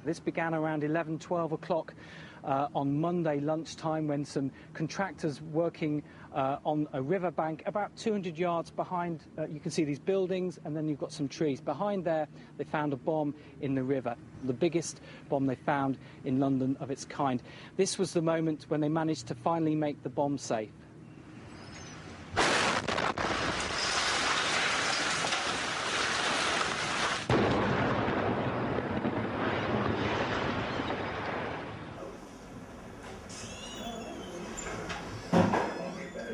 This began around 11, 12 o'clock on Monday lunchtime when some contractors working on a riverbank about 200 yards behind, you can see these buildings and then you've got some trees. Behind there they found a bomb in the river, the biggest bomb they found in London of its kind. This was the moment when they managed to finally make the bomb safe.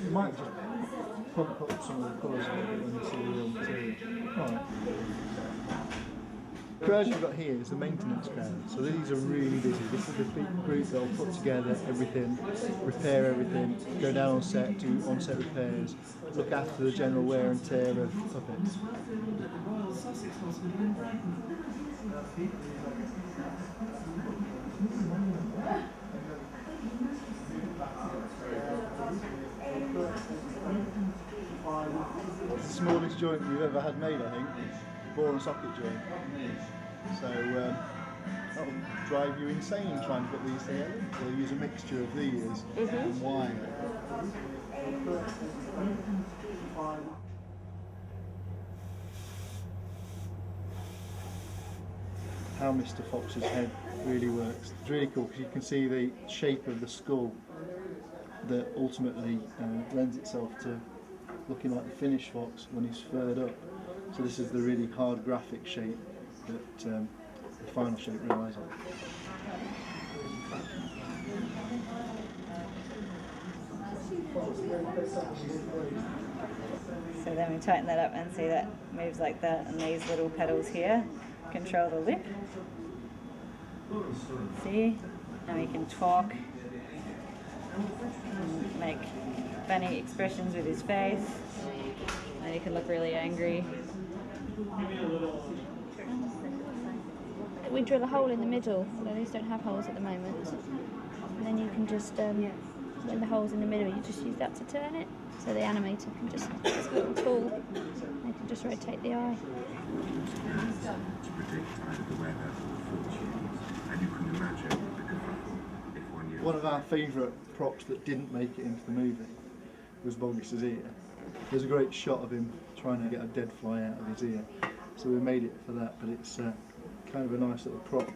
You might just pump up some of the colours a bit when you see the real material. Right. The crowd you've got here is the maintenance crowd, so these are really busy. This is the big group that will put together everything, repair everything, go down on set, do on-set repairs, look after the general wear and tear of puppets. It's the smallest joint we've ever had made, I think. Ball and socket joint. So that will drive you insane trying to put these together. We'll use a mixture of these and wire. How Mr. Fox's head really works. It's really cool because you can see the shape of the skull that ultimately lends itself to looking like the finished fox when he's furred up. So this is the really hard graphic shape that the final shape relies on. So then we tighten that up and see that moves like that, and these little pedals here control the lip. See? And we can talk and make funny expressions with his face, and he can look really angry. We drill a hole in the middle, although these don't have holes at the moment. And then you can just, when the hole's in the middle, you just use that to turn it. So the animator can just, it's a little tool, they can just rotate the eye. To predict the weather or fortunes, and you can imagine the kerfuffle if 1 year. One of our favourite props that didn't make it into the movie was Boggis's ear. There's a great shot of him trying to get a dead fly out of his ear, so we made it for that, but it's kind of a nice little prop.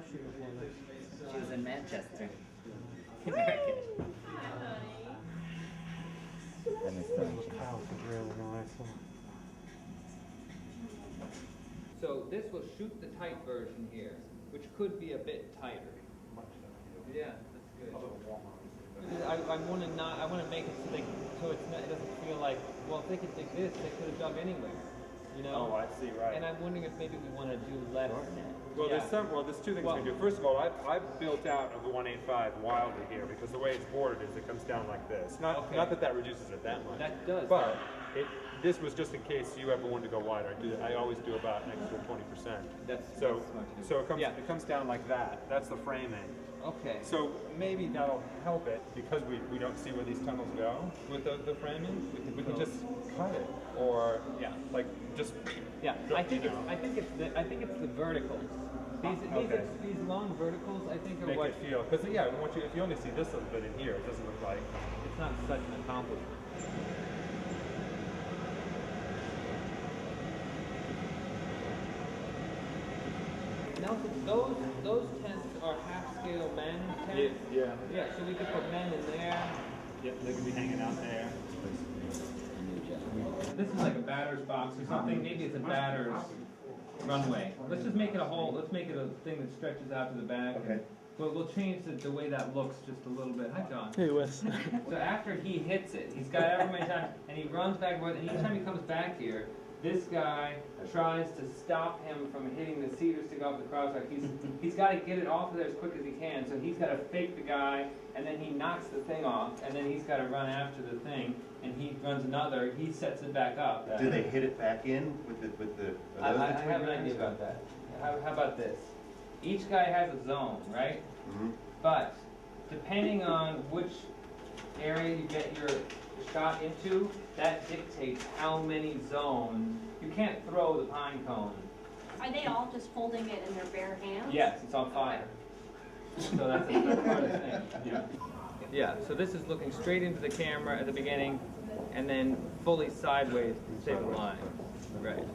She was in Manchester. American. That is really nice. So this will shoot the tight version here, which could be a bit tighter. Yeah, that's good. I want to make it so it doesn't feel like, well, if they could dig this, they could have dug anywhere. You know? Oh, I see, right. And I'm wondering if maybe we want to do less. Well, there's two things we can do. First of all, I've built out of the 185 wildly here because the way it's bordered is it comes down like this. Not that reduces it that much. That does. But this was just in case you ever wanted to go wider. I always do about an extra 20%. So it comes down like that. That's the framing. Okay. So maybe that'll help it because we don't see where these tunnels go with the framing. We can just cut it, or just I think it's the verticals. These long verticals, I think, are make what it feel. Because if you only see this little bit in here, it doesn't look like it's not such an accomplishment. Now, those tents are half-scale men tents. Yeah. Yeah, so we could put men in there. Yep, they could be hanging out there. This is like a batter's box or something. Maybe it's a batter's runway. Let's just make it a whole. Let's make it a thing that stretches out to the back. Okay. But we'll change the way that looks just a little bit. Hi, John. Hey, Wes. So after he hits it, he's got it every many times, and he runs back and forth. And each time he comes back here, this guy tries to stop him from hitting the cedar stick off the crossbar. He's got to get it off of there as quick as he can. So he's got to fake the guy, and then he knocks the thing off, and then he's got to run after the thing, and he runs another. He sets it back up. Do they hit it back in with the? I have an idea about that. How about this? Each guy has a zone, right? Mm-hmm. But depending on which area you get your shot into, that dictates how many zones. You can't throw the pine cone. Are they all just holding it in their bare hands? Yes, it's on fire. So that's part of the thing. Yeah. Yeah, so this is looking straight into the camera at the beginning, and then fully sideways to save the line. Right.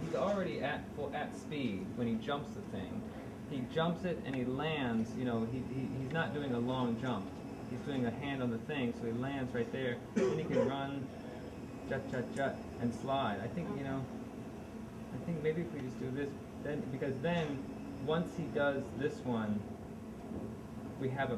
He's already at speed when he jumps the thing. He jumps it and he lands. You know, he's not doing a long jump. He's doing a hand on the thing, so he lands right there. Then he can run, jut, and slide. I think maybe if we just do this, because then once he does this one, we have a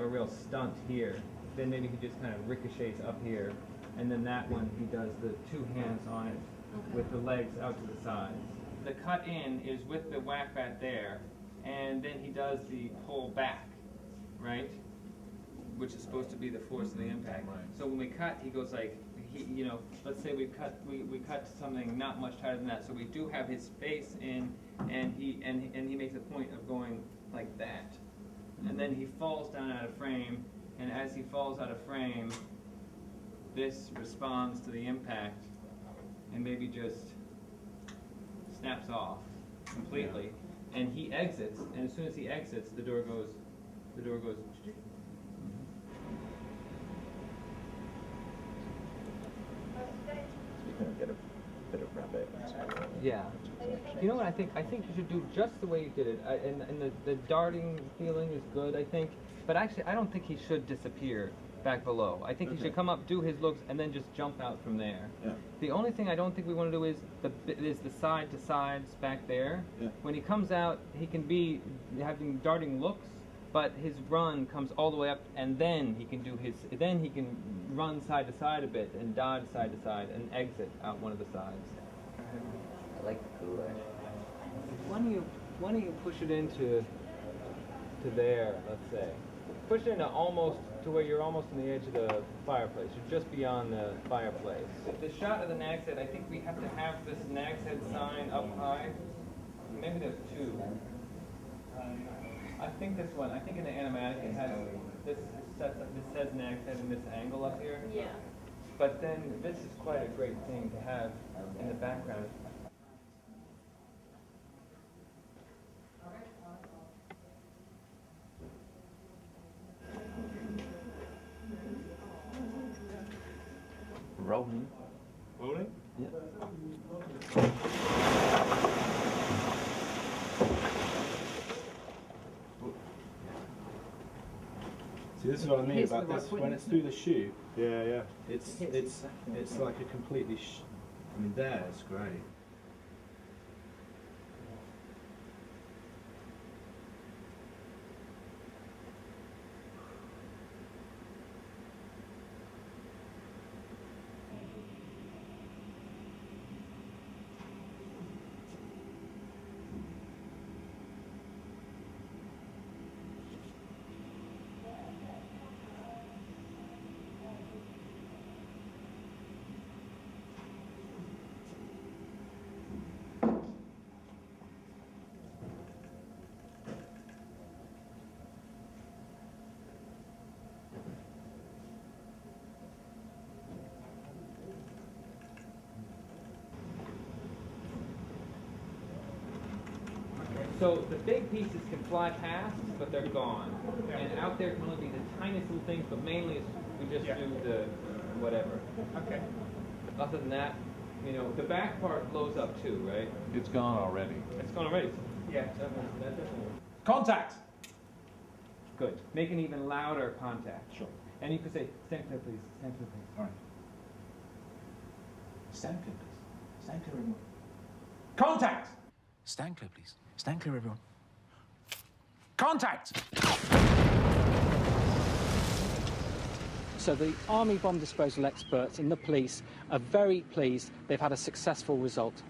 real stunt here. Then maybe he just kind of ricochets up here, and then that one he does the two hands on it. Okay. With the legs out to the sides. The cut in is with the whack bat there, and then he does the pull back, right? Which is supposed to be the force of the impact. Right. So when we cut, he goes like, let's say we cut something not much tighter than that. So we do have his face in, and he makes a point of going like that, and then he falls down out of frame, and as he falls out of frame, this responds to the impact. And maybe just snaps off completely, and he exits. And as soon as he exits, the door goes. You're gonna get a bit of rabbit. Yeah. You know what I think? I think you should do just the way you did it. And the darting feeling is good, I think. But actually, I don't think he should disappear back below. I think he should come up, do his looks, and then just jump out from there. Yeah. The only thing I don't think we want to do is the side to sides back there. Yeah. When he comes out, he can be having darting looks, but his run comes all the way up, and then he can do then he can run side to side a bit and dodge side to side and exit out one of the sides. I like the cooler. Why don't you push it into there? Let's say. Push it into almost to where you're almost on the edge of the fireplace. You're just beyond the fireplace. The shot of the nag's head, I think we have to have this nag's head sign up high. Maybe there's two. I think this one. I think in the animatic it has this says nag's head in this angle up here. Yeah. But then this is quite a great thing to have in the background. Rolling. Rolling? Yeah. See, this is what I mean Here's about the this. right When it's through the shoe, Yeah. it's like a completely. I mean, there it's great. So the big pieces can fly past, but they're gone. And out there can only be the tiniest little things, but mainly it's, we just do the whatever. Okay. Other than that, you know, the back part blows up too, right? It's gone already. It's gone already. Yeah, that definitely. Contact! Good. Make an even louder contact. Sure. And you could say, stand clear, please. Stand clear, please. All right. Stand clear, please. Stand clear, everyone. Contact! Stand clear, please. Stand clear, everyone. Contact! So the Army bomb disposal experts and the police are very pleased they've had a successful result.